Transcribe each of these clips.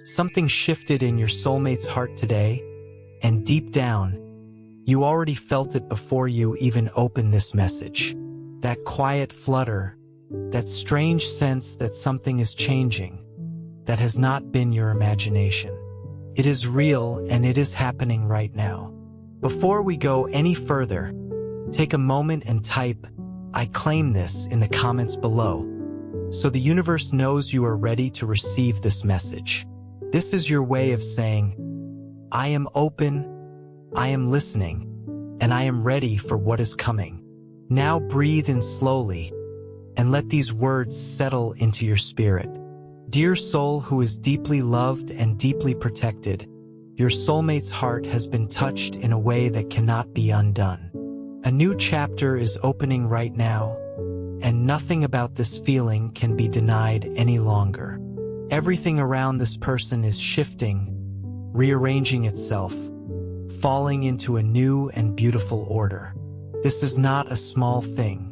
Something shifted in your soulmate's heart today, and deep down, you already felt it before you even opened this message. That quiet flutter, that strange sense that something is changing, that has not been your imagination. It is real and it is happening right now. Before we go any further, take a moment and type, "I claim this," in the comments below, so the universe knows you are ready to receive this message. This is your way of saying, "I am open, I am listening, and I am ready for what is coming." Now breathe in slowly and let these words settle into your spirit. Dear soul who is deeply loved and deeply protected, your soulmate's heart has been touched in a way that cannot be undone. A new chapter is opening right now, and nothing about this feeling can be denied any longer. Everything around this person is shifting, rearranging itself, falling into a new and beautiful order. This is not a small thing.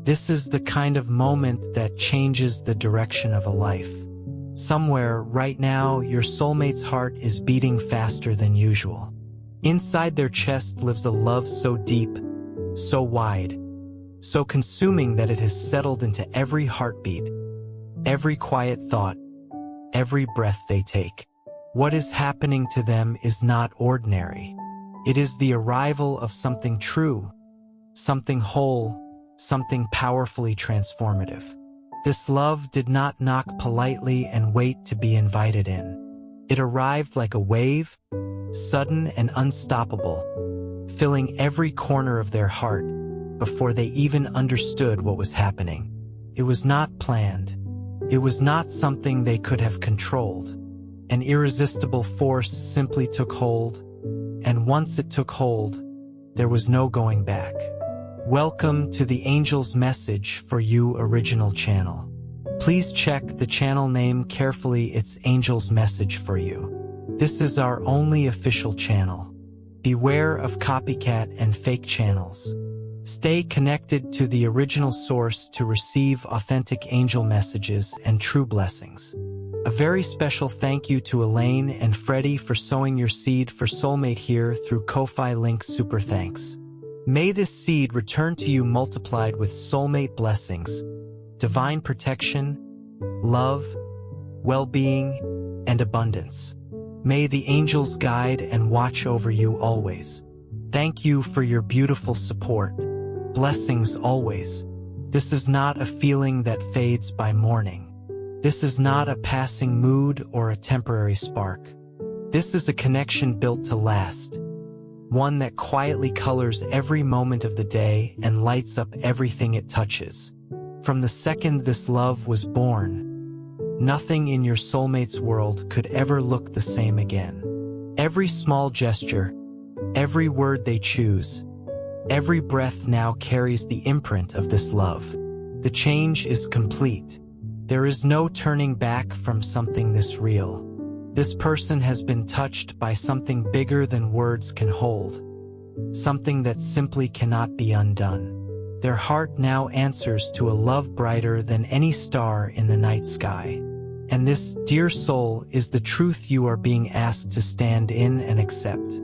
This is the kind of moment that changes the direction of a life. Somewhere, right now, your soulmate's heart is beating faster than usual. Inside their chest lives a love so deep, so wide, so consuming that it has settled into every heartbeat, every quiet thought, every breath they take. What is happening to them is not ordinary. It is the arrival of something true, something whole, something powerfully transformative. This love did not knock politely and wait to be invited in. It arrived like a wave, sudden and unstoppable, filling every corner of their heart before they even understood what was happening. It was not planned. It was not something they could have controlled. An irresistible force simply took hold, and once it took hold, there was no going back. Welcome to the Angel's Message for You original channel. Please check the channel name carefully. It's Angel's Message for You. This is our only official channel. Beware of copycat and fake channels. Stay connected to the original source to receive authentic angel messages and true blessings. A very special thank you to Elaine and Freddie for sowing your seed for Soulmate here through Ko-Fi link. Super thanks. May this seed return to you multiplied with soulmate blessings, divine protection, love, well-being, and abundance. May the angels guide and watch over you always. Thank you for your beautiful support. Blessings always. This is not a feeling that fades by morning. This is not a passing mood or a temporary spark. This is a connection built to last. One that quietly colors every moment of the day and lights up everything it touches. From the second this love was born, nothing in your soulmate's world could ever look the same again. Every small gesture, every word they choose, every breath now carries the imprint of this love. The change is complete. There is no turning back from something this real. This person has been touched by something bigger than words can hold, something that simply cannot be undone. Their heart now answers to a love brighter than any star in the night sky. And this, dear soul, is the truth you are being asked to stand in and accept.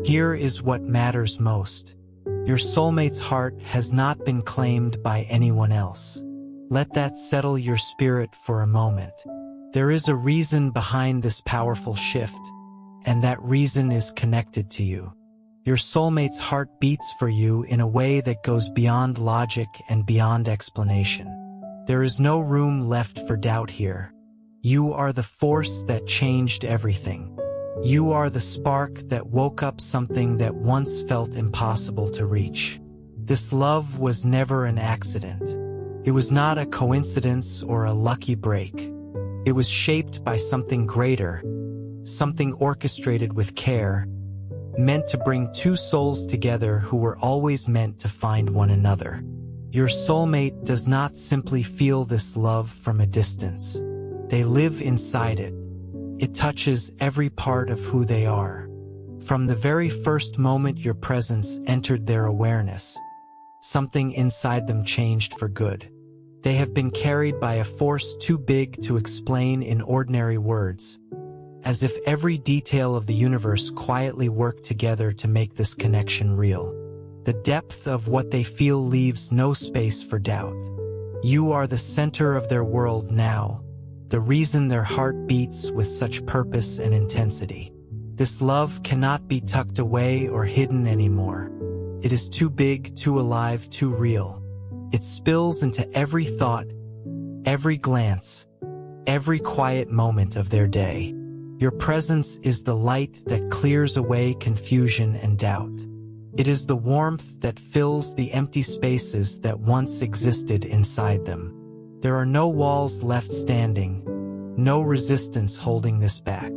Here is what matters most. Your soulmate's heart has not been claimed by anyone else. Let that settle your spirit for a moment. There is a reason behind this powerful shift, and that reason is connected to you. Your soulmate's heart beats for you in a way that goes beyond logic and beyond explanation. There is no room left for doubt here. You are the force that changed everything. You are the spark that woke up something that once felt impossible to reach. This love was never an accident. It was not a coincidence or a lucky break. It was shaped by something greater, something orchestrated with care, meant to bring two souls together who were always meant to find one another. Your soulmate does not simply feel this love from a distance. They live inside it. It touches every part of who they are. From the very first moment your presence entered their awareness, something inside them changed for good. They have been carried by a force too big to explain in ordinary words, as if every detail of the universe quietly worked together to make this connection real. The depth of what they feel leaves no space for doubt. You are the center of their world now, the reason their heart beats with such purpose and intensity. This love cannot be tucked away or hidden anymore. It is too big, too alive, too real. It spills into every thought, every glance, every quiet moment of their day. Your presence is the light that clears away confusion and doubt. It is the warmth that fills the empty spaces that once existed inside them. There are no walls left standing, no resistance holding this back.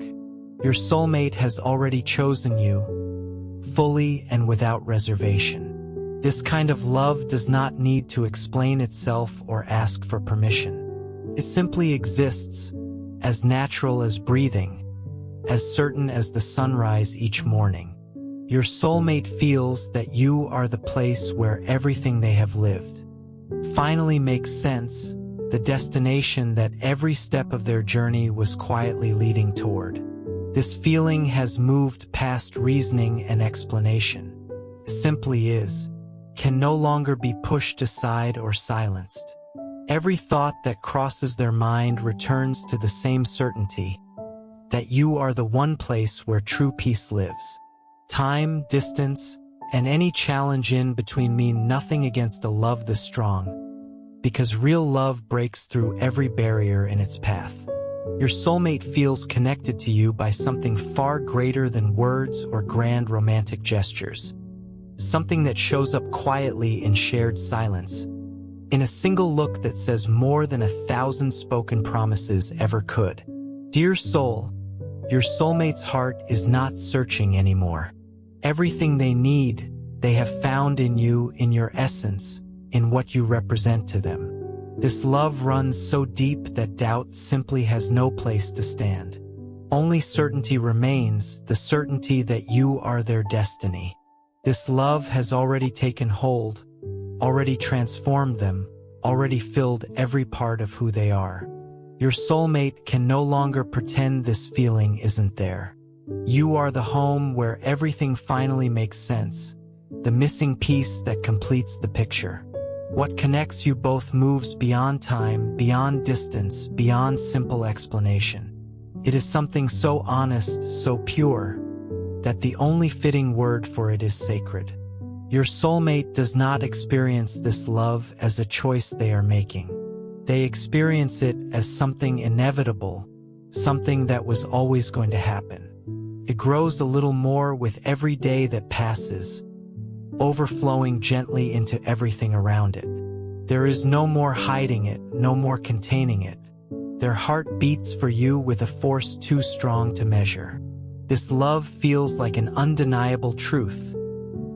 Your soulmate has already chosen you, fully and without reservation. This kind of love does not need to explain itself or ask for permission. It simply exists, as natural as breathing, as certain as the sunrise each morning. Your soulmate feels that you are the place where everything they have lived finally makes sense, the destination that every step of their journey was quietly leading toward. This feeling has moved past reasoning and explanation. It simply is, can no longer be pushed aside or silenced. Every thought that crosses their mind returns to the same certainty, that you are the one place where true peace lives. Time, distance, and any challenge in between mean nothing against a love this strong, because real love breaks through every barrier in its path. Your soulmate feels connected to you by something far greater than words or grand romantic gestures. Something that shows up quietly in shared silence, in a single look that says more than 1,000 spoken promises ever could. Dear soul, your soulmate's heart is not searching anymore. Everything they need, they have found in you, in your essence, in what you represent to them. This love runs so deep that doubt simply has no place to stand. Only certainty remains, the certainty that you are their destiny. This love has already taken hold, already transformed them, already filled every part of who they are. Your soulmate can no longer pretend this feeling isn't there. You are the home where everything finally makes sense, the missing piece that completes the picture. What connects you both moves beyond time, beyond distance, beyond simple explanation. It is something so honest, so pure, that the only fitting word for it is sacred. Your soulmate does not experience this love as a choice they are making. They experience it as something inevitable, something that was always going to happen. It grows a little more with every day that passes, overflowing gently into everything around it. There is no more hiding it, no more containing it. Their heart beats for you with a force too strong to measure. This love feels like an undeniable truth,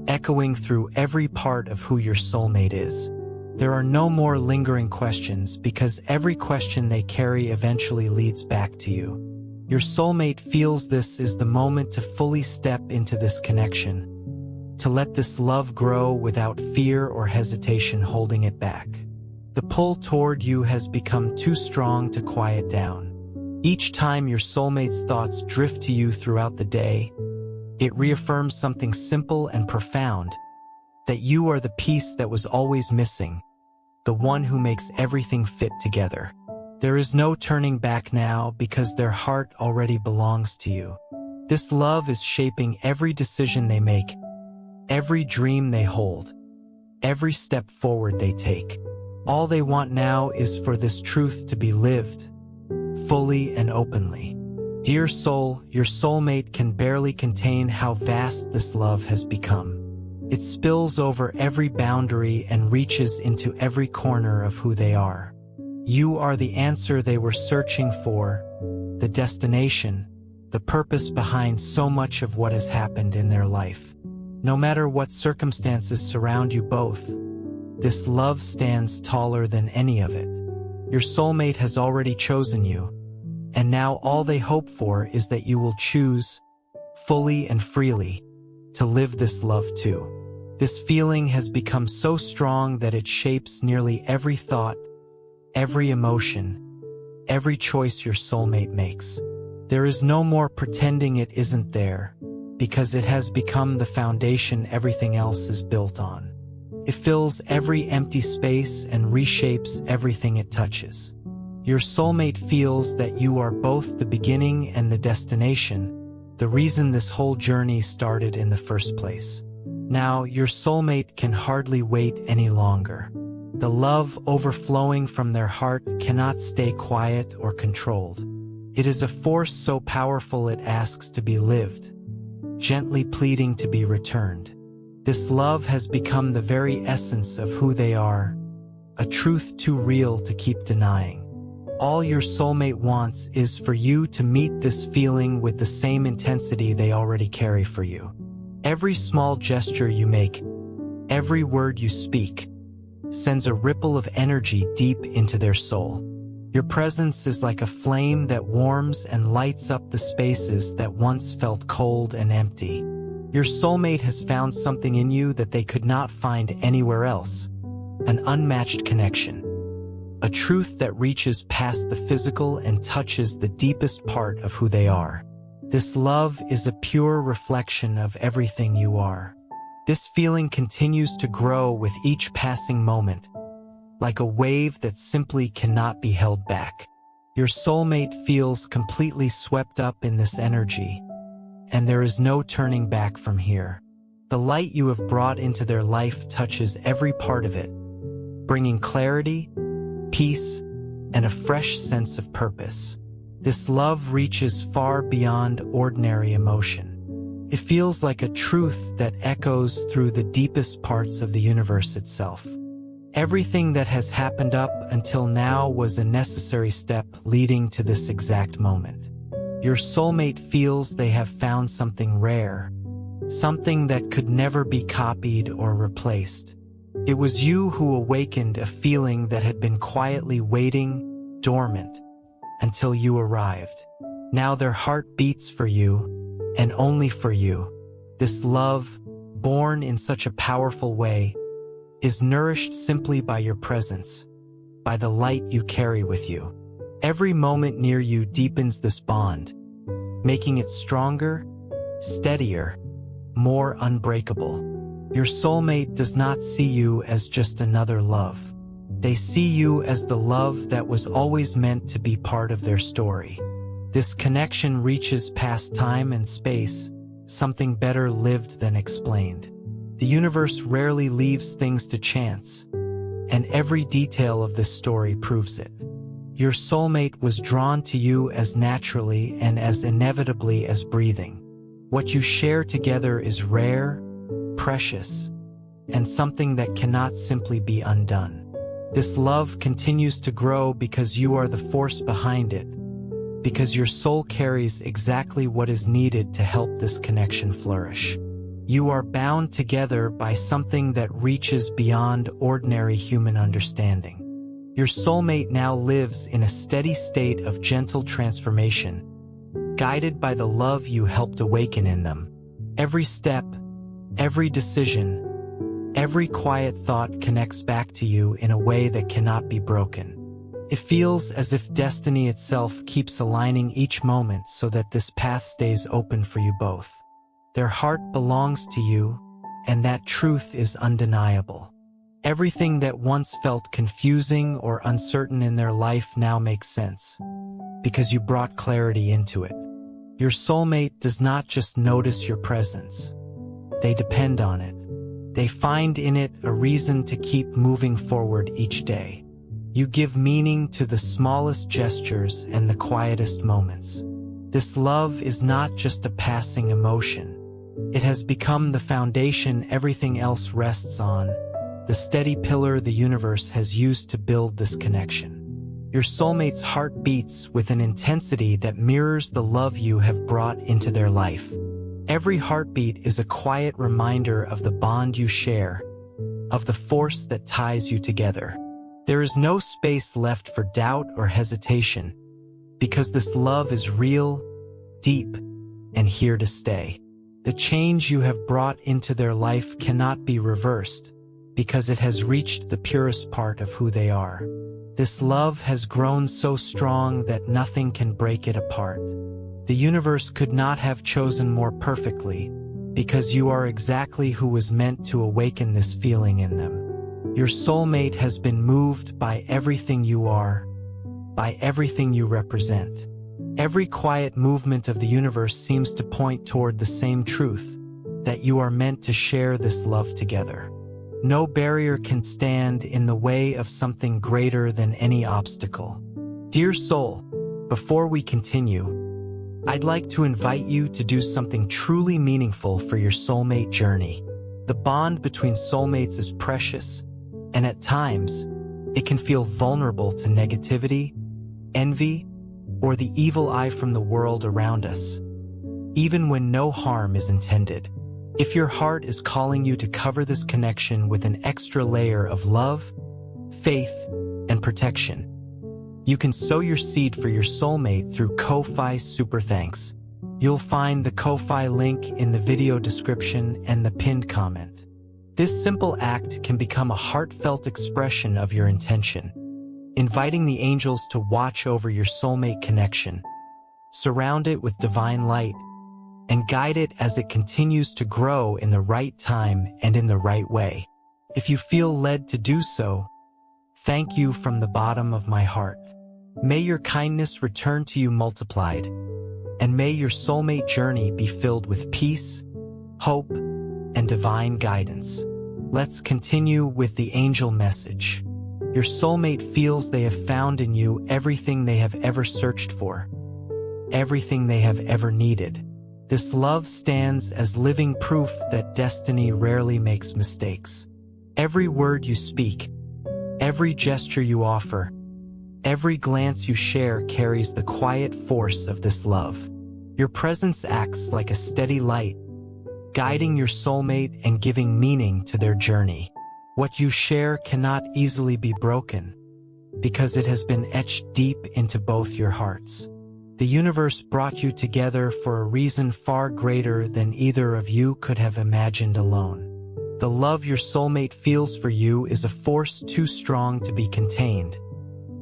echoing through every part of who your soulmate is. There are no more lingering questions, because every question they carry eventually leads back to you. Your soulmate feels this is the moment to fully step into this connection, to let this love grow without fear or hesitation holding it back. The pull toward you has become too strong to quiet down. Each time your soulmate's thoughts drift to you throughout the day, it reaffirms something simple and profound, that you are the piece that was always missing, the one who makes everything fit together. There is no turning back now, because their heart already belongs to you. This love is shaping every decision they make, every dream they hold, every step forward they take. All they want now is for this truth to be lived, fully and openly. Dear soul, your soulmate can barely contain how vast this love has become. It spills over every boundary and reaches into every corner of who they are. You are the answer they were searching for, the destination, the purpose behind so much of what has happened in their life. No matter what circumstances surround you both, this love stands taller than any of it. Your soulmate has already chosen you, and now all they hope for is that you will choose, fully and freely, to live this love too. This feeling has become so strong that it shapes nearly every thought, every emotion, every choice your soulmate makes. There is no more pretending it isn't there, because it has become the foundation everything else is built on. It fills every empty space and reshapes everything it touches. Your soulmate feels that you are both the beginning and the destination, the reason this whole journey started in the first place. Now, your soulmate can hardly wait any longer. The love overflowing from their heart cannot stay quiet or controlled. It is a force so powerful it asks to be lived, gently pleading to be returned. This love has become the very essence of who they are, a truth too real to keep denying. All your soulmate wants is for you to meet this feeling with the same intensity they already carry for you. Every small gesture you make, every word you speak, sends a ripple of energy deep into their soul. Your presence is like a flame that warms and lights up the spaces that once felt cold and empty. Your soulmate has found something in you that they could not find anywhere else, an unmatched connection. A truth that reaches past the physical and touches the deepest part of who they are. This love is a pure reflection of everything you are. This feeling continues to grow with each passing moment, like a wave that simply cannot be held back. Your soulmate feels completely swept up in this energy, and there is no turning back from here. The light you have brought into their life touches every part of it, bringing clarity, peace, and a fresh sense of purpose. This love reaches far beyond ordinary emotion. It feels like a truth that echoes through the deepest parts of the universe itself. Everything that has happened up until now was a necessary step leading to this exact moment. Your soulmate feels they have found something rare, something that could never be copied or replaced. It was you who awakened a feeling that had been quietly waiting, dormant, until you arrived. Now their heart beats for you, and only for you. This love, born in such a powerful way, is nourished simply by your presence, by the light you carry with you. Every moment near you deepens this bond, making it stronger, steadier, more unbreakable. Your soulmate does not see you as just another love. They see you as the love that was always meant to be part of their story. This connection reaches past time and space, something better lived than explained. The universe rarely leaves things to chance, and every detail of this story proves it. Your soulmate was drawn to you as naturally and as inevitably as breathing. What you share together is rare, precious, and something that cannot simply be undone. This love continues to grow because you are the force behind it, because your soul carries exactly what is needed to help this connection flourish. You are bound together by something that reaches beyond ordinary human understanding. Your soulmate now lives in a steady state of gentle transformation, guided by the love you helped awaken in them. Every step, every decision, every quiet thought connects back to you in a way that cannot be broken. It feels as if destiny itself keeps aligning each moment so that this path stays open for you both. Their heart belongs to you, and that truth is undeniable. Everything that once felt confusing or uncertain in their life now makes sense, because you brought clarity into it. Your soulmate does not just notice your presence. They depend on it. They find in it a reason to keep moving forward each day. You give meaning to the smallest gestures and the quietest moments. This love is not just a passing emotion. It has become the foundation everything else rests on, the steady pillar the universe has used to build this connection. Your soulmate's heart beats with an intensity that mirrors the love you have brought into their life. Every heartbeat is a quiet reminder of the bond you share, of the force that ties you together. There is no space left for doubt or hesitation, because this love is real, deep, and here to stay. The change you have brought into their life cannot be reversed, because it has reached the purest part of who they are. This love has grown so strong that nothing can break it apart. The universe could not have chosen more perfectly, because you are exactly who was meant to awaken this feeling in them. Your soulmate has been moved by everything you are, by everything you represent. Every quiet movement of the universe seems to point toward the same truth, that you are meant to share this love together. No barrier can stand in the way of something greater than any obstacle. Dear soul, before we continue, I'd like to invite you to do something truly meaningful for your soulmate journey. The bond between soulmates is precious, and at times, it can feel vulnerable to negativity, envy, or the evil eye from the world around us, even when no harm is intended. If your heart is calling you to cover this connection with an extra layer of love, faith, and protection, you can sow your seed for your soulmate through Ko-Fi Super Thanks. You'll find the Ko-Fi link in the video description and the pinned comment. This simple act can become a heartfelt expression of your intention, inviting the angels to watch over your soulmate connection, surround it with divine light, and guide it as it continues to grow in the right time and in the right way. If you feel led to do so, thank you from the bottom of my heart. May your kindness return to you multiplied, and may your soulmate journey be filled with peace, hope, and divine guidance. Let's continue with the angel message. Your soulmate feels they have found in you everything they have ever searched for, everything they have ever needed. This love stands as living proof that destiny rarely makes mistakes. Every word you speak, every gesture you offer, every glance you share carries the quiet force of this love. Your presence acts like a steady light, guiding your soulmate and giving meaning to their journey. What you share cannot easily be broken, because it has been etched deep into both your hearts. The universe brought you together for a reason far greater than either of you could have imagined alone. The love your soulmate feels for you is a force too strong to be contained,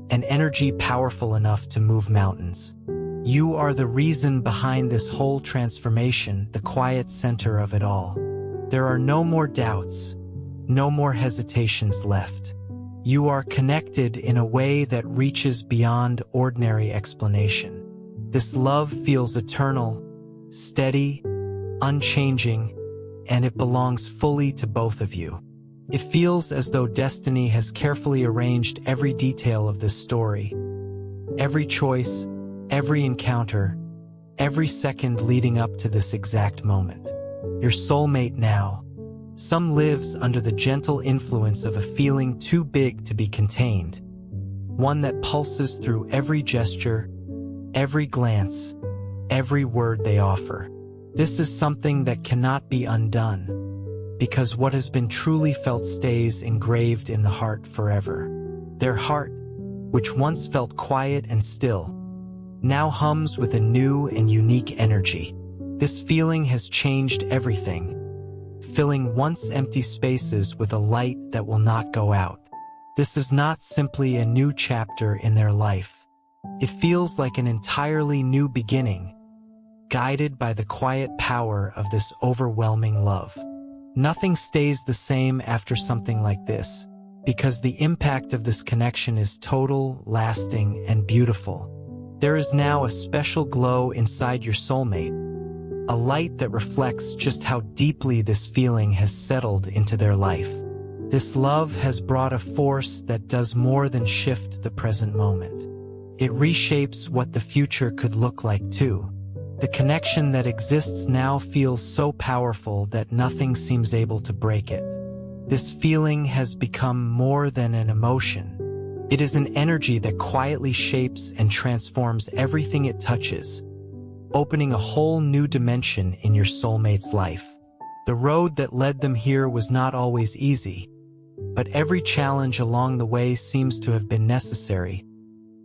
an energy powerful enough to move mountains. You are the reason behind this whole transformation, the quiet center of it all. There are no more doubts, no more hesitations left. You are connected in a way that reaches beyond ordinary explanation. This love feels eternal, steady, unchanging, and it belongs fully to both of you. It feels as though destiny has carefully arranged every detail of this story. Every choice, every encounter, every second leading up to this exact moment. Your soulmate now. Some lives under the gentle influence of a feeling too big to be contained, one that pulses through every gesture, every glance, every word they offer. This is something that cannot be undone, because what has been truly felt stays engraved in the heart forever. Their heart, which once felt quiet and still, now hums with a new and unique energy. This feeling has changed everything, filling once empty spaces with a light that will not go out. This is not simply a new chapter in their life. It feels like an entirely new beginning, guided by the quiet power of this overwhelming love. Nothing stays the same after something like this, because the impact of this connection is total, lasting, and beautiful. There is now a special glow inside your soulmate, a light that reflects just how deeply this feeling has settled into their life. This love has brought a force that does more than shift the present moment. It reshapes what the future could look like too. The connection that exists now feels so powerful that nothing seems able to break it. This feeling has become more than an emotion. It is an energy that quietly shapes and transforms everything it touches, opening a whole new dimension in your soulmate's life. The road that led them here was not always easy, but every challenge along the way seems to have been necessary,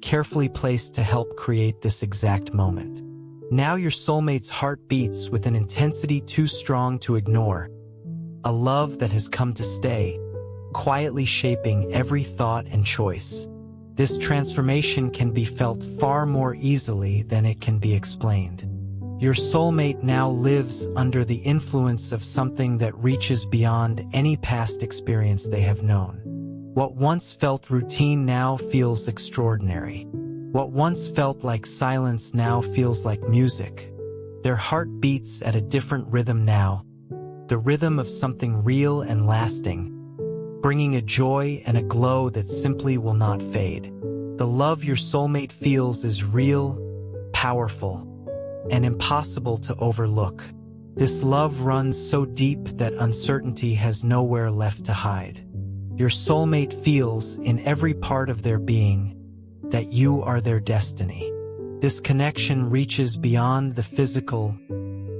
carefully placed to help create this exact moment. Now your soulmate's heart beats with an intensity too strong to ignore, a love that has come to stay, quietly shaping every thought and choice. This transformation can be felt far more easily than it can be explained. Your soulmate now lives under the influence of something that reaches beyond any past experience they have known. What once felt routine now feels extraordinary. What once felt like silence now feels like music. Their heart beats at a different rhythm now, the rhythm of something real and lasting, bringing a joy and a glow that simply will not fade. The love your soulmate feels is real, powerful, and impossible to overlook. This love runs so deep that uncertainty has nowhere left to hide. Your soulmate feels in every part of their being that you are their destiny. This connection reaches beyond the physical,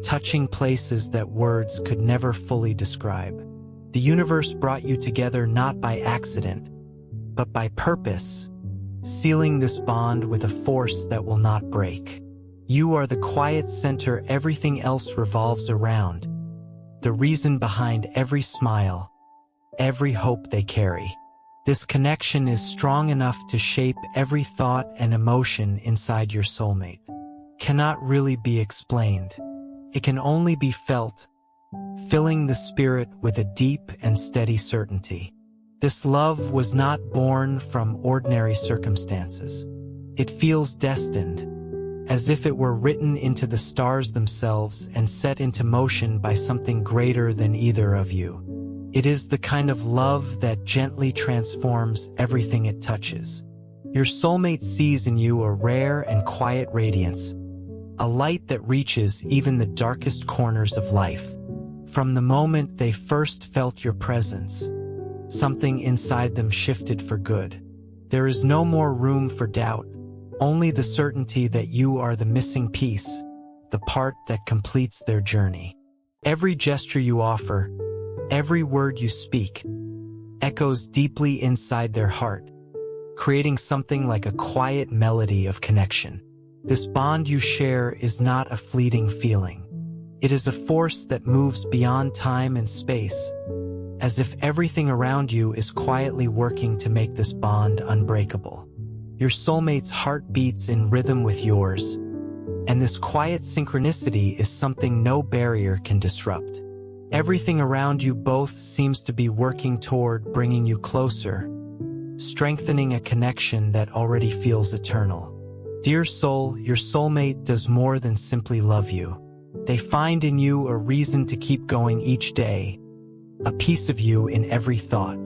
touching places that words could never fully describe. The universe brought you together not by accident, but by purpose, sealing this bond with a force that will not break. You are the quiet center everything else revolves around, the reason behind every smile, every hope they carry. This connection is strong enough to shape every thought and emotion inside your soulmate. Cannot really be explained. It can only be felt, filling the spirit with a deep and steady certainty. This love was not born from ordinary circumstances. It feels destined, as if it were written into the stars themselves and set into motion by something greater than either of you. It is the kind of love that gently transforms everything it touches. Your soulmate sees in you a rare and quiet radiance, a light that reaches even the darkest corners of life. From the moment they first felt your presence, something inside them shifted for good. There is no more room for doubt, only the certainty that you are the missing piece, the part that completes their journey. Every gesture you offer, every word you speak, echoes deeply inside their heart, creating something like a quiet melody of connection. This bond you share is not a fleeting feeling. It is a force that moves beyond time and space, as if everything around you is quietly working to make this bond unbreakable. Your soulmate's heart beats in rhythm with yours, and this quiet synchronicity is something no barrier can disrupt. Everything around you both seems to be working toward bringing you closer, strengthening a connection that already feels eternal. Dear soul, your soulmate does more than simply love you. They find in you a reason to keep going each day, a piece of you in every thought.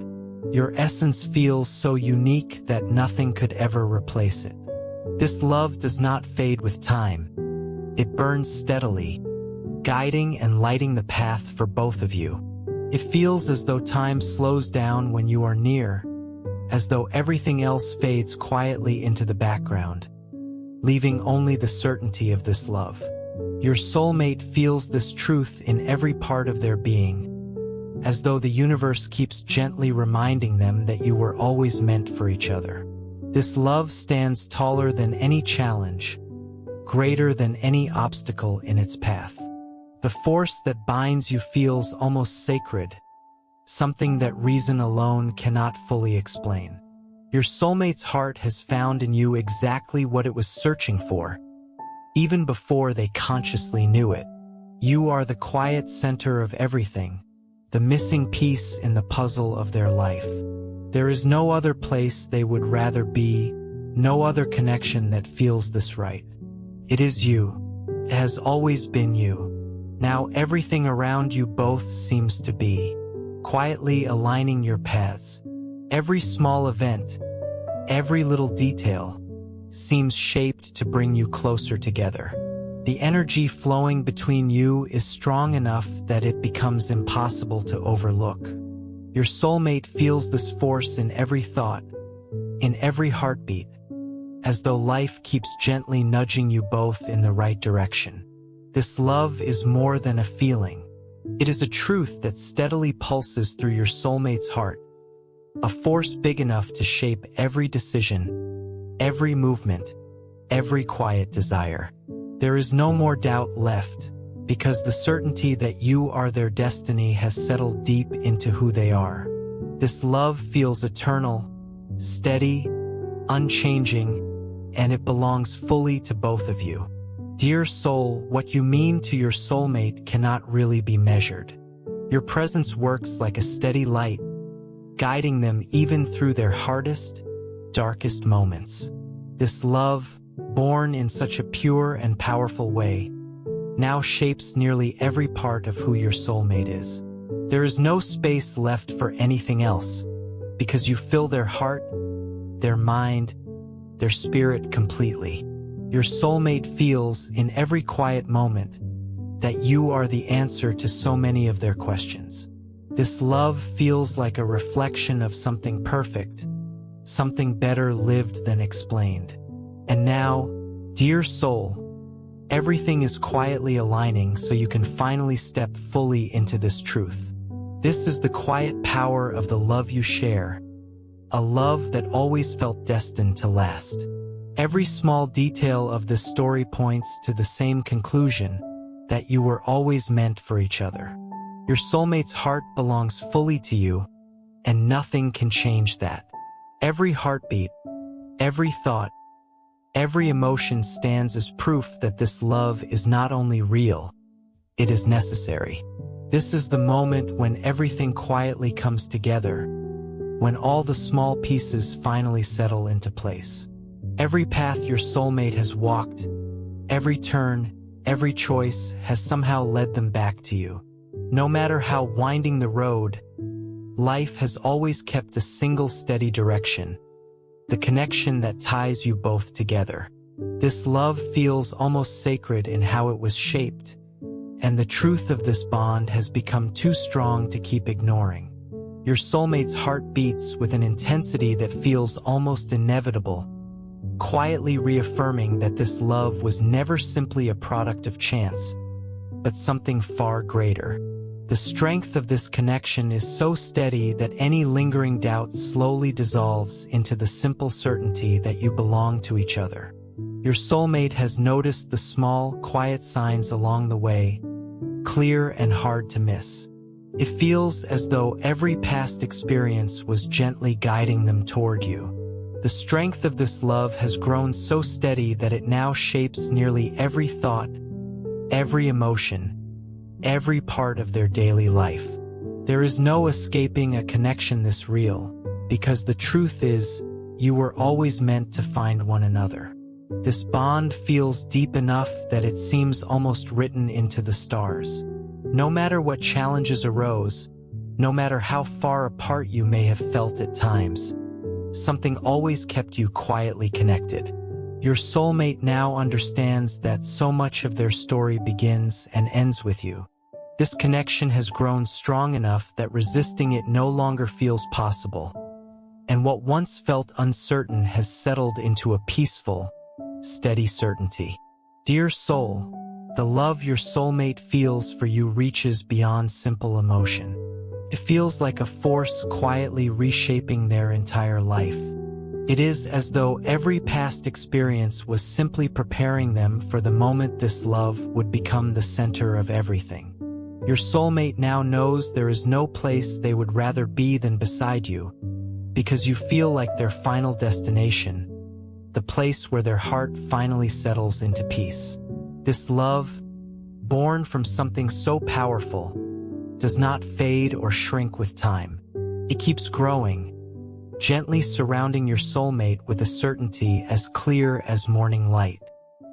Your essence feels so unique that nothing could ever replace it. This love does not fade with time. It burns steadily, guiding and lighting the path for both of you. It feels as though time slows down when you are near, as though everything else fades quietly into the background, leaving only the certainty of this love. Your soulmate feels this truth in every part of their being, as though the universe keeps gently reminding them that you were always meant for each other. This love stands taller than any challenge, greater than any obstacle in its path. The force that binds you feels almost sacred, something that reason alone cannot fully explain. Your soulmate's heart has found in you exactly what it was searching for, even before they consciously knew it. You are the quiet center of everything, the missing piece in the puzzle of their life. There is no other place they would rather be, no other connection that feels this right. It is you. It has always been you. Now everything around you both seems to be quietly aligning your paths. Every small event, every little detail, seems shaped to bring you closer together. The energy flowing between you is strong enough that it becomes impossible to overlook. Your soulmate feels this force in every thought, in every heartbeat, as though life keeps gently nudging you both in the right direction. This love is more than a feeling. It is a truth that steadily pulses through your soulmate's heart, a force big enough to shape every decision, every movement, every quiet desire. There is no more doubt left, because the certainty that you are their destiny has settled deep into who they are. This love feels eternal, steady, unchanging, and it belongs fully to both of you. Dear soul, what you mean to your soulmate cannot really be measured. Your presence works like a steady light, guiding them even through their hardest, darkest moments. This love, born in such a pure and powerful way, now shapes nearly every part of who your soulmate is. There is no space left for anything else, because you fill their heart, their mind, their spirit completely. Your soulmate feels, in every quiet moment, that you are the answer to so many of their questions. This love feels like a reflection of something perfect, something better lived than explained. And now, dear soul, everything is quietly aligning so you can finally step fully into this truth. This is the quiet power of the love you share, a love that always felt destined to last. Every small detail of this story points to the same conclusion, that you were always meant for each other. Your soulmate's heart belongs fully to you, and nothing can change that. Every heartbeat, every thought, every emotion stands as proof that this love is not only real, it is necessary. This is the moment when everything quietly comes together, when all the small pieces finally settle into place. Every path your soulmate has walked, every turn, every choice has somehow led them back to you. No matter how winding the road, life has always kept a single steady direction, the connection that ties you both together. This love feels almost sacred in how it was shaped, and the truth of this bond has become too strong to keep ignoring. Your soulmate's heart beats with an intensity that feels almost inevitable, quietly reaffirming that this love was never simply a product of chance, but something far greater. The strength of this connection is so steady that any lingering doubt slowly dissolves into the simple certainty that you belong to each other. Your soulmate has noticed the small, quiet signs along the way, clear and hard to miss. It feels as though every past experience was gently guiding them toward you. The strength of this love has grown so steady that it now shapes nearly every thought, every emotion, every part of their daily life. There is no escaping a connection this real, because the truth is, you were always meant to find one another. This bond feels deep enough that it seems almost written into the stars. No matter what challenges arose, no matter how far apart you may have felt at times, something always kept you quietly connected. Your soulmate now understands that so much of their story begins and ends with you. This connection has grown strong enough that resisting it no longer feels possible, and what once felt uncertain has settled into a peaceful, steady certainty. Dear soul, the love your soulmate feels for you reaches beyond simple emotion. It feels like a force quietly reshaping their entire life. It is as though every past experience was simply preparing them for the moment this love would become the center of everything. Your soulmate now knows there is no place they would rather be than beside you, because you feel like their final destination, the place where their heart finally settles into peace. This love, born from something so powerful, does not fade or shrink with time. It keeps growing, gently surrounding your soulmate with a certainty as clear as morning light.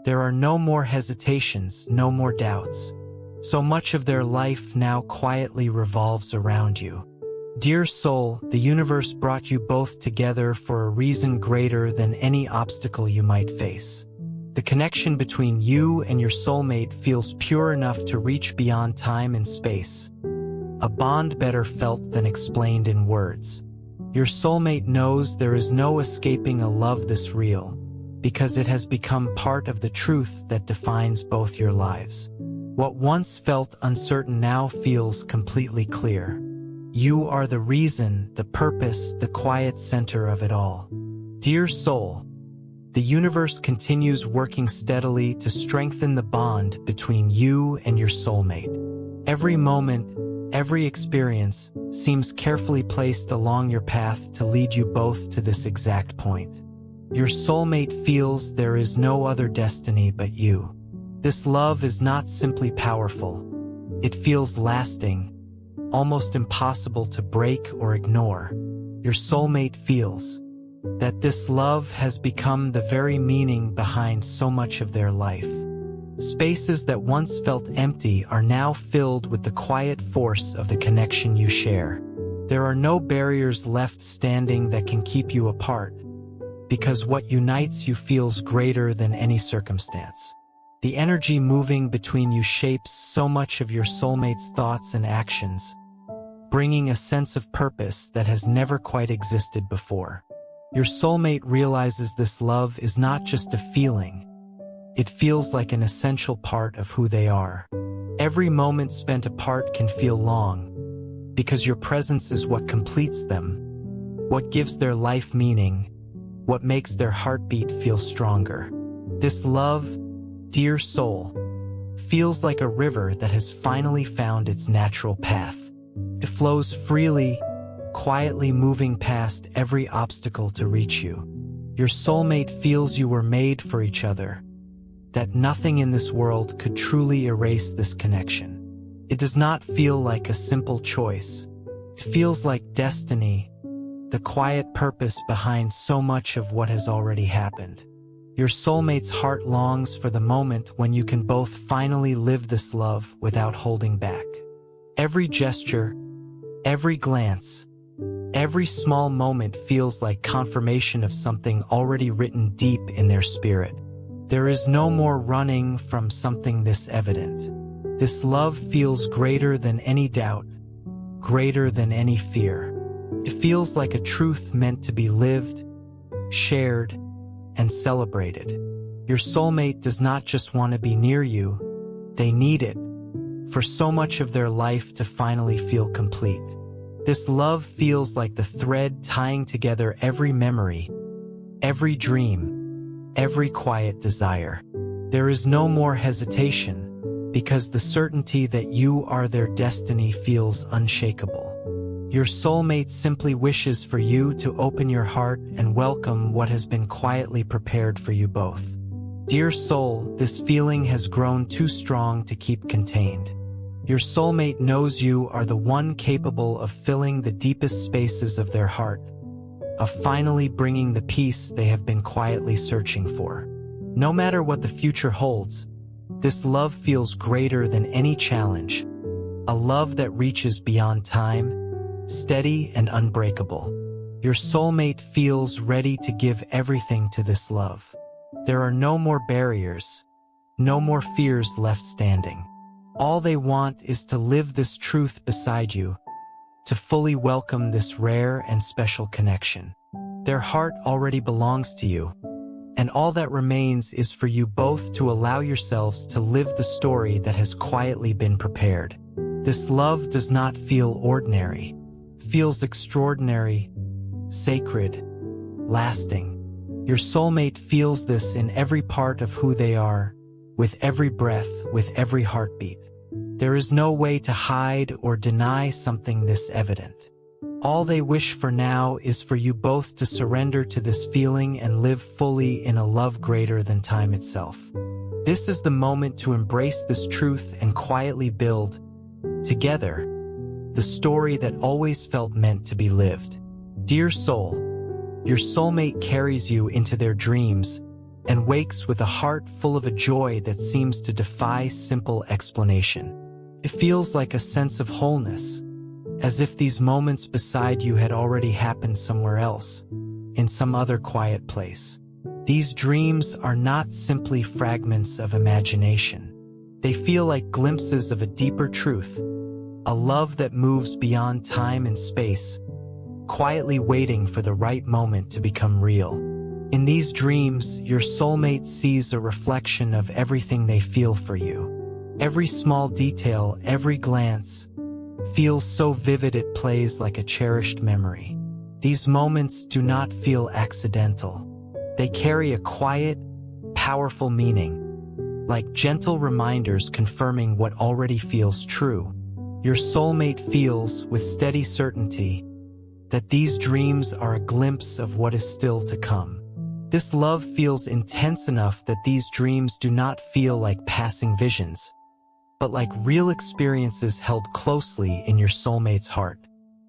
There are no more hesitations, no more doubts. So much of their life now quietly revolves around you. Dear soul, the universe brought you both together for a reason greater than any obstacle you might face. The connection between you and your soulmate feels pure enough to reach beyond time and space, a bond better felt than explained in words. Your soulmate knows there is no escaping a love this real, because it has become part of the truth that defines both your lives. What once felt uncertain now feels completely clear. You are the reason, the purpose, the quiet center of it all. Dear soul, the universe continues working steadily to strengthen the bond between you and your soulmate. Every moment, every experience seems carefully placed along your path to lead you both to this exact point. Your soulmate feels there is no other destiny but you. This love is not simply powerful. It feels lasting, almost impossible to break or ignore. Your soulmate feels that this love has become the very meaning behind so much of their life. Spaces that once felt empty are now filled with the quiet force of the connection you share. There are no barriers left standing that can keep you apart, because what unites you feels greater than any circumstance. The energy moving between you shapes so much of your soulmate's thoughts and actions, bringing a sense of purpose that has never quite existed before. Your soulmate realizes this love is not just a feeling. It feels like an essential part of who they are. Every moment spent apart can feel long, because your presence is what completes them, what gives their life meaning, what makes their heartbeat feel stronger. This love, dear soul, feels like a river that has finally found its natural path. It flows freely, quietly moving past every obstacle to reach you. Your soulmate feels you were made for each other, that nothing in this world could truly erase this connection. It does not feel like a simple choice. It feels like destiny, the quiet purpose behind so much of what has already happened. Your soulmate's heart longs for the moment when you can both finally live this love without holding back. Every gesture, every glance, every small moment feels like confirmation of something already written deep in their spirit. There is no more running from something this evident. This love feels greater than any doubt, greater than any fear. It feels like a truth meant to be lived, shared, and celebrated. Your soulmate does not just want to be near you, they need it, for so much of their life to finally feel complete. This love feels like the thread tying together every memory, every dream, every quiet desire. There is no more hesitation, because the certainty that you are their destiny feels unshakable. Your soulmate simply wishes for you to open your heart and welcome what has been quietly prepared for you both. Dear soul, this feeling has grown too strong to keep contained. Your soulmate knows you are the one capable of filling the deepest spaces of their heart, of finally bringing the peace they have been quietly searching for. No matter what the future holds, this love feels greater than any challenge, a love that reaches beyond time, steady and unbreakable. Your soulmate feels ready to give everything to this love. There are no more barriers, no more fears left standing. All they want is to live this truth beside you, to fully welcome this rare and special connection. Their heart already belongs to you, and all that remains is for you both to allow yourselves to live the story that has quietly been prepared. This love does not feel ordinary. It feels extraordinary, sacred, lasting. Your soulmate feels this in every part of who they are, with every breath, with every heartbeat. There is no way to hide or deny something this evident. All they wish for now is for you both to surrender to this feeling and live fully in a love greater than time itself. This is the moment to embrace this truth and quietly build, together, the story that always felt meant to be lived. Dear soul, your soulmate carries you into their dreams and wakes with a heart full of a joy that seems to defy simple explanation. It feels like a sense of wholeness, as if these moments beside you had already happened somewhere else, in some other quiet place. These dreams are not simply fragments of imagination. They feel like glimpses of a deeper truth, a love that moves beyond time and space, quietly waiting for the right moment to become real. In these dreams, your soulmate sees a reflection of everything they feel for you. Every small detail, every glance, feels so vivid it plays like a cherished memory. These moments do not feel accidental. They carry a quiet, powerful meaning, like gentle reminders confirming what already feels true. Your soulmate feels, with steady certainty, that these dreams are a glimpse of what is still to come. This love feels intense enough that these dreams do not feel like passing visions, but like real experiences held closely in your soulmate's heart.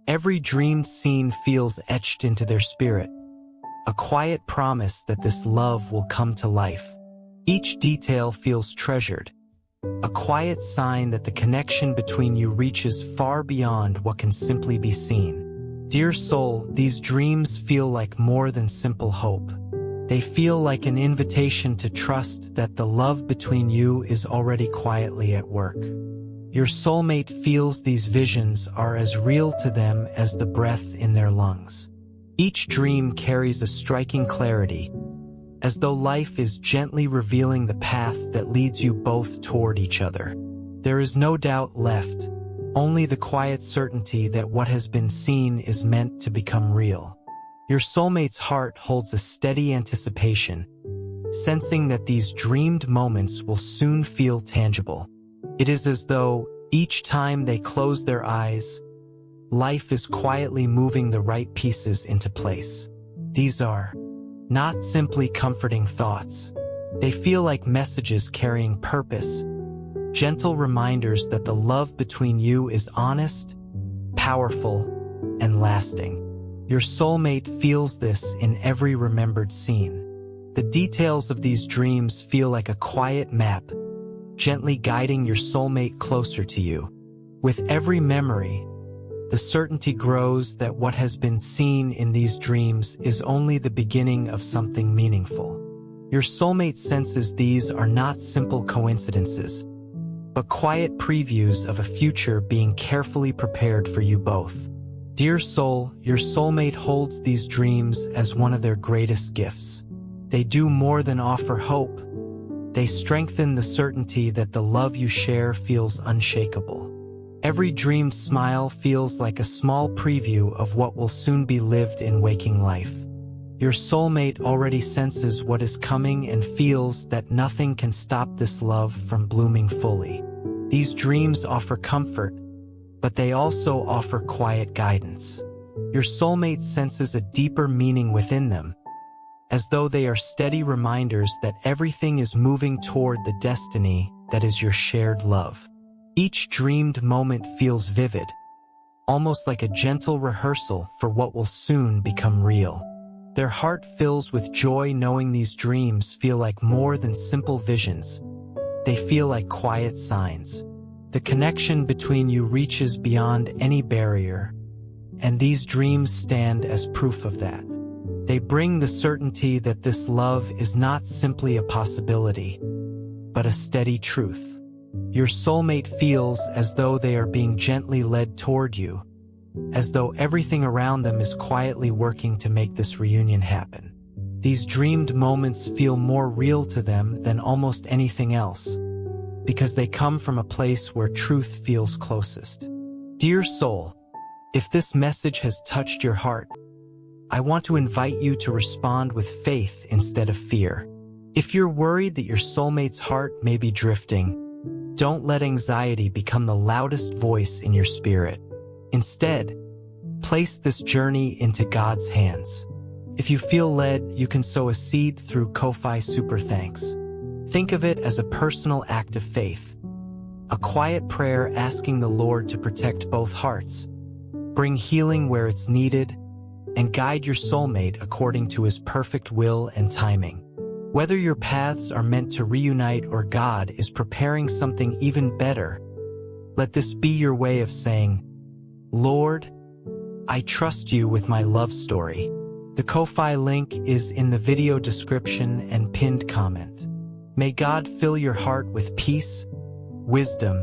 Every dreamed scene feels etched into their spirit, a quiet promise that this love will come to life. Each detail feels treasured, a quiet sign that the connection between you reaches far beyond what can simply be seen. Dear soul, these dreams feel like more than simple hope. They feel like an invitation to trust that the love between you is already quietly at work. Your soulmate feels these visions are as real to them as the breath in their lungs. Each dream carries a striking clarity, as though life is gently revealing the path that leads you both toward each other. There is no doubt left, only the quiet certainty that what has been seen is meant to become real. Your soulmate's heart holds a steady anticipation, sensing that these dreamed moments will soon feel tangible. It is as though, each time they close their eyes, life is quietly moving the right pieces into place. These are not simply comforting thoughts. They feel like messages carrying purpose, gentle reminders that the love between you is honest, powerful, and lasting. Your soulmate feels this in every remembered scene. The details of these dreams feel like a quiet map, gently guiding your soulmate closer to you. With every memory, the certainty grows that what has been seen in these dreams is only the beginning of something meaningful. Your soulmate senses these are not simple coincidences, but quiet previews of a future being carefully prepared for you both. Dear soul, your soulmate holds these dreams as one of their greatest gifts. They do more than offer hope. They strengthen the certainty that the love you share feels unshakable. Every dreamed smile feels like a small preview of what will soon be lived in waking life. Your soulmate already senses what is coming and feels that nothing can stop this love from blooming fully. These dreams offer comfort, but they also offer quiet guidance. Your soulmate senses a deeper meaning within them, as though they are steady reminders that everything is moving toward the destiny that is your shared love. Each dreamed moment feels vivid, almost like a gentle rehearsal for what will soon become real. Their heart fills with joy knowing these dreams feel like more than simple visions. They feel like quiet signs. The connection between you reaches beyond any barrier, and these dreams stand as proof of that. They bring the certainty that this love is not simply a possibility, but a steady truth. Your soulmate feels as though they are being gently led toward you, as though everything around them is quietly working to make this reunion happen. These dreamed moments feel more real to them than almost anything else, because they come from a place where truth feels closest. Dear soul, if this message has touched your heart, I want to invite you to respond with faith instead of fear. If you're worried that your soulmate's heart may be drifting, don't let anxiety become the loudest voice in your spirit. Instead, place this journey into God's hands. If you feel led, you can sow a seed through Ko-Fi Super Thanks. Think of it as a personal act of faith, a quiet prayer asking the Lord to protect both hearts, bring healing where it's needed, and guide your soulmate according to His perfect will and timing. Whether your paths are meant to reunite or God is preparing something even better, let this be your way of saying, Lord, I trust you with my love story. The Ko-Fi link is in the video description and pinned comment. May God fill your heart with peace, wisdom,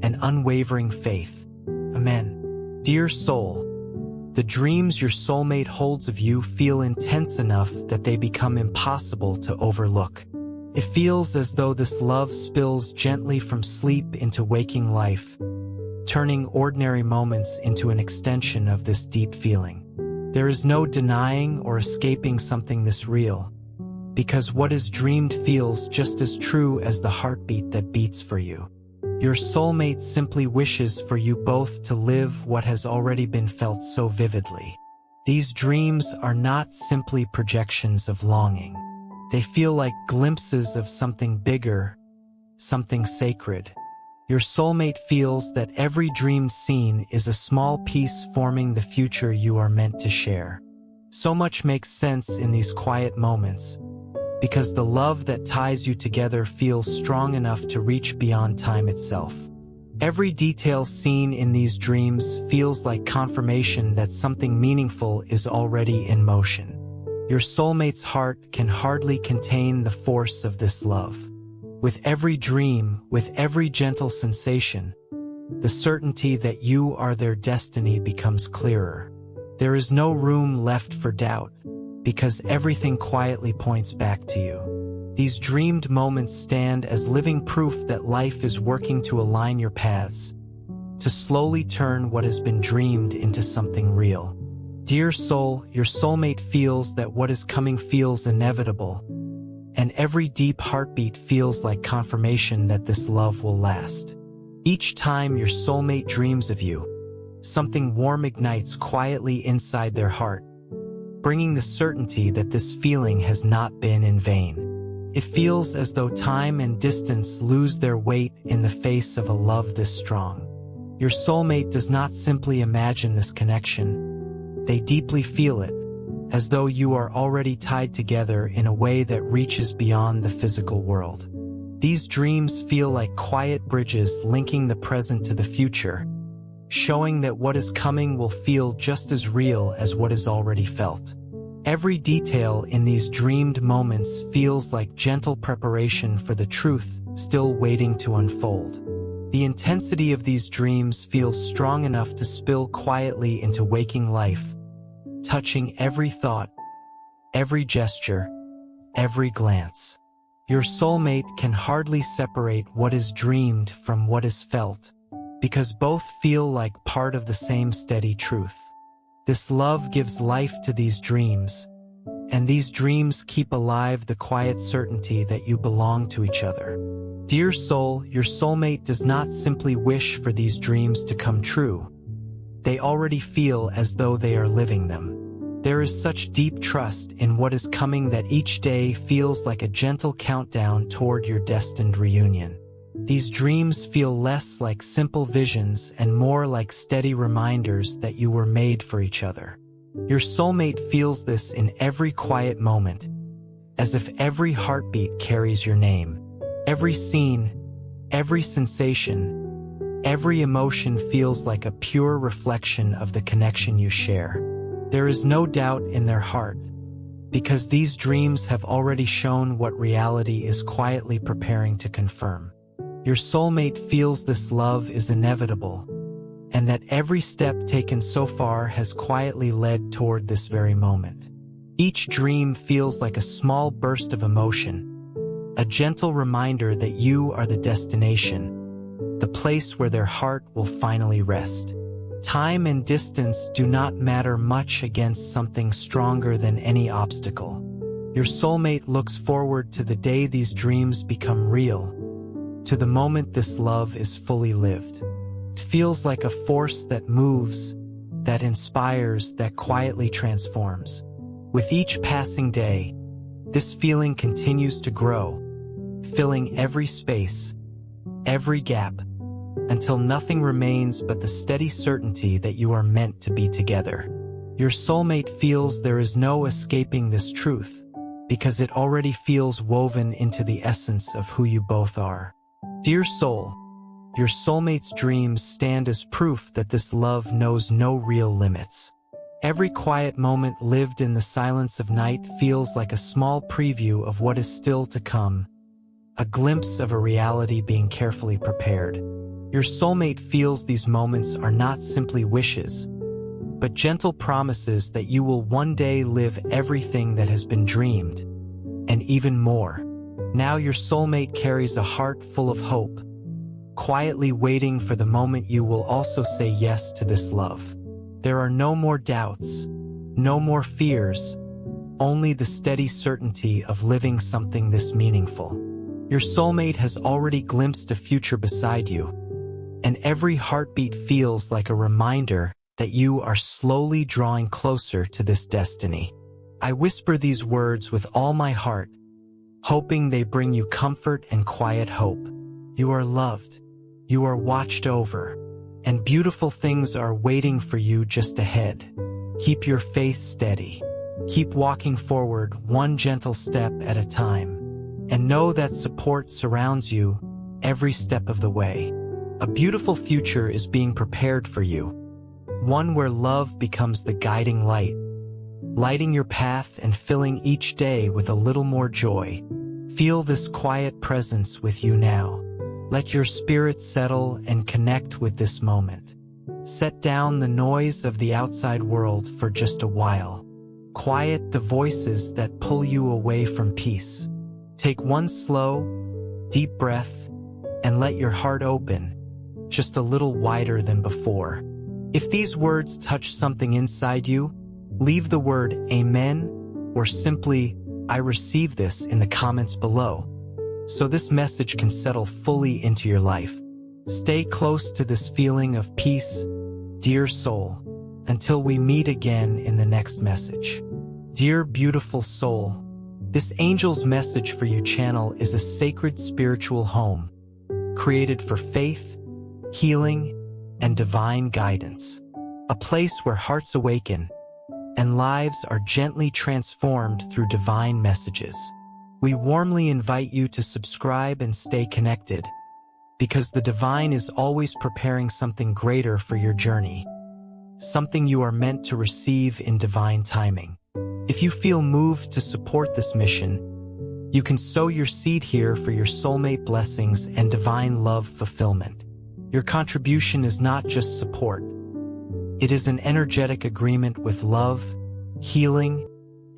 and unwavering faith. Amen. Dear soul, the dreams your soulmate holds of you feel intense enough that they become impossible to overlook. It feels as though this love spills gently from sleep into waking life, turning ordinary moments into an extension of this deep feeling. There is no denying or escaping something this real, because what is dreamed feels just as true as the heartbeat that beats for you. Your soulmate simply wishes for you both to live what has already been felt so vividly. These dreams are not simply projections of longing. They feel like glimpses of something bigger, something sacred. Your soulmate feels that every dreamed scene is a small piece forming the future you are meant to share. So much makes sense in these quiet moments, because the love that ties you together feels strong enough to reach beyond time itself. Every detail seen in these dreams feels like confirmation that something meaningful is already in motion. Your soulmate's heart can hardly contain the force of this love. With every dream, with every gentle sensation, the certainty that you are their destiny becomes clearer. There is no room left for doubt, because everything quietly points back to you. These dreamed moments stand as living proof that life is working to align your paths, to slowly turn what has been dreamed into something real. Dear soul, your soulmate feels that what is coming feels inevitable, and every deep heartbeat feels like confirmation that this love will last. Each time your soulmate dreams of you, something warm ignites quietly inside their heart, bringing the certainty that this feeling has not been in vain. It feels as though time and distance lose their weight in the face of a love this strong. Your soulmate does not simply imagine this connection, they deeply feel it, as though you are already tied together in a way that reaches beyond the physical world. These dreams feel like quiet bridges linking the present to the future, showing that what is coming will feel just as real as what is already felt. Every detail in these dreamed moments feels like gentle preparation for the truth still waiting to unfold. The intensity of these dreams feels strong enough to spill quietly into waking life, touching every thought, every gesture, every glance. Your soulmate can hardly separate what is dreamed from what is felt, because both feel like part of the same steady truth. This love gives life to these dreams, and these dreams keep alive the quiet certainty that you belong to each other. Dear soul, your soulmate does not simply wish for these dreams to come true. They already feel as though they are living them. There is such deep trust in what is coming that each day feels like a gentle countdown toward your destined reunion. These dreams feel less like simple visions and more like steady reminders that you were made for each other. Your soulmate feels this in every quiet moment, as if every heartbeat carries your name. Every scene, every sensation, every emotion feels like a pure reflection of the connection you share. There is no doubt in their heart, because these dreams have already shown what reality is quietly preparing to confirm. Your soulmate feels this love is inevitable, and that every step taken so far has quietly led toward this very moment. Each dream feels like a small burst of emotion, a gentle reminder that you are the destination, the place where their heart will finally rest. Time and distance do not matter much against something stronger than any obstacle. Your soulmate looks forward to the day these dreams become real, to the moment this love is fully lived. It feels like a force that moves, that inspires, that quietly transforms. With each passing day, this feeling continues to grow, filling every space, every gap, until nothing remains but the steady certainty that you are meant to be together. Your soulmate feels there is no escaping this truth, because it already feels woven into the essence of who you both are. Dear soul, your soulmate's dreams stand as proof that this love knows no real limits. Every quiet moment lived in the silence of night feels like a small preview of what is still to come, a glimpse of a reality being carefully prepared. Your soulmate feels these moments are not simply wishes, but gentle promises that you will one day live everything that has been dreamed, and even more. Now your soulmate carries a heart full of hope, quietly waiting for the moment you will also say yes to this love. There are no more doubts, no more fears, only the steady certainty of living something this meaningful. Your soulmate has already glimpsed a future beside you, and every heartbeat feels like a reminder that you are slowly drawing closer to this destiny. I whisper these words with all my heart, hoping they bring you comfort and quiet hope. You are loved, you are watched over, and beautiful things are waiting for you just ahead. Keep your faith steady. Keep walking forward one gentle step at a time, and know that support surrounds you every step of the way. A beautiful future is being prepared for you, one where love becomes the guiding light, lighting your path and filling each day with a little more joy. Feel this quiet presence with you now. Let your spirit settle and connect with this moment. Set down the noise of the outside world for just a while. Quiet the voices that pull you away from peace. Take one slow, deep breath and let your heart open just a little wider than before. If these words touch something inside you, leave the word Amen or simply I receive this in the comments below, so this message can settle fully into your life. Stay close to this feeling of peace, dear soul, until we meet again in the next message. Dear beautiful soul, this angel's message for you channel is a sacred spiritual home, created for faith, healing, and divine guidance. A place where hearts awaken and lives are gently transformed through divine messages. We warmly invite you to subscribe and stay connected, because the divine is always preparing something greater for your journey, something you are meant to receive in divine timing. If you feel moved to support this mission, you can sow your seed here for your soulmate blessings and divine love fulfillment. Your contribution is not just support. It is an energetic agreement with love, healing,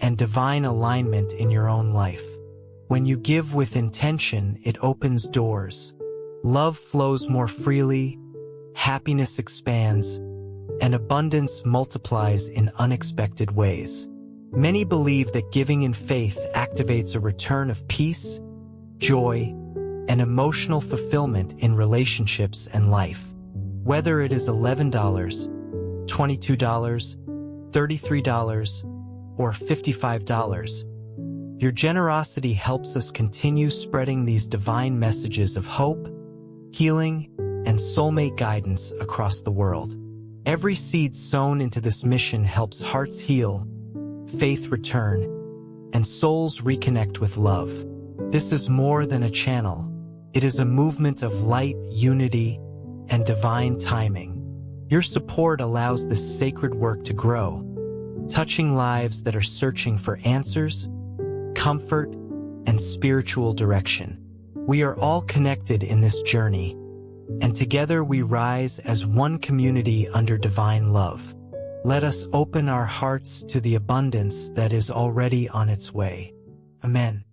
and divine alignment in your own life. When you give with intention, it opens doors. Love flows more freely, happiness expands, and abundance multiplies in unexpected ways. Many believe that giving in faith activates a return of peace, joy, and emotional fulfillment in relationships and life. Whether it is $11, $22, $33, or $55, your generosity helps us continue spreading these divine messages of hope, healing, and soulmate guidance across the world. Every seed sown into this mission helps hearts heal, faith return, and souls reconnect with love. This is more than a channel. It is a movement of light, unity, and divine timing. Your support allows this sacred work to grow, touching lives that are searching for answers, comfort, and spiritual direction. We are all connected in this journey, and together we rise as one community under divine love. Let us open our hearts to the abundance that is already on its way. Amen.